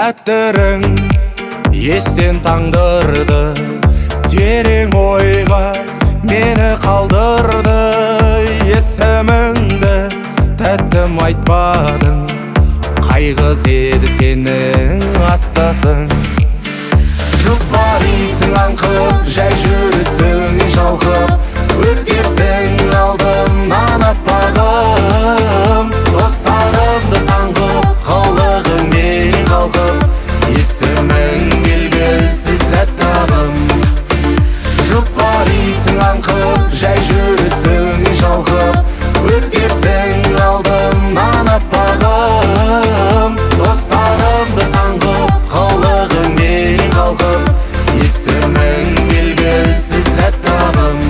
Әтірің естен таңдырды, терең ойға мені қалдырды. Есіміңді тәттім айтпадың, қайғыз еді сенің аттасың. Жұпарисың аңқып, жай жүрісің шалқып, өткерсің алдымнан аппағым. Достарымды таңғып, қылығыңмен қалқып, есімің белгісіз тәттағым. Жұпарисың аңқып, жай жүрісің шалқып, өткерсің алдымнан аппағым. Достарымды таңғып, қылығыңмен қалқып, есімің белгісіз тәттағым.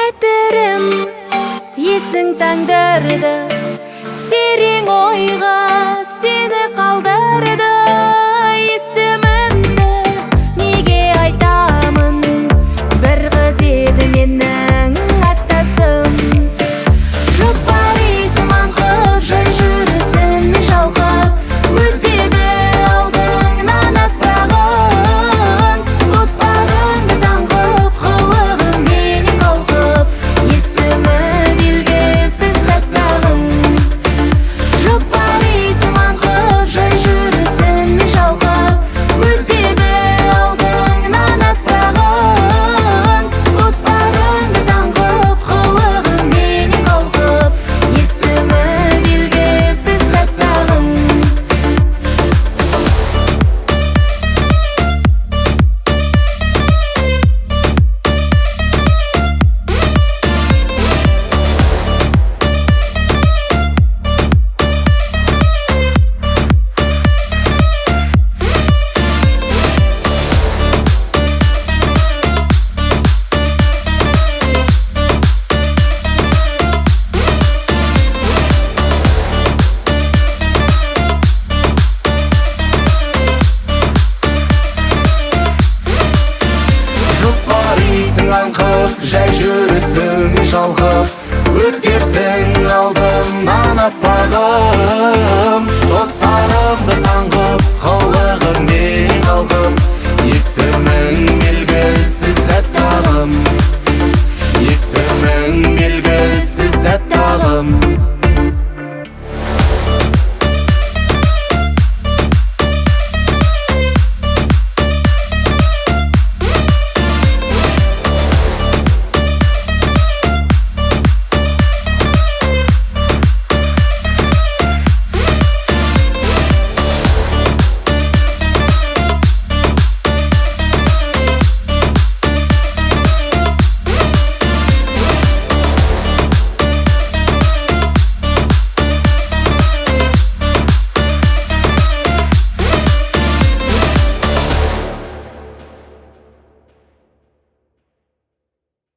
Әтірім есің таңдырды, терең ойға сені қалдырды. Есімімді неге айтамын, бір қыз еді менің аттасым. Жұпарисың аңқып, жай жүрісің шалқып, өтеді алдыңнан аппағым. Достарыңды таңғып, қылығыңмен қалқып, есімі белгісіз тәттағым. Жұпарисың аңқып, жай жүрісің шалқып, өтеді алдыңнан аппағым. Достарыңды таңғып, қылығыңмен қалқып, есімі белгісіз тәттағым. Жұпарисың аңқып, жай жүрісің шалқып, өткерсің алдымнан аппағым.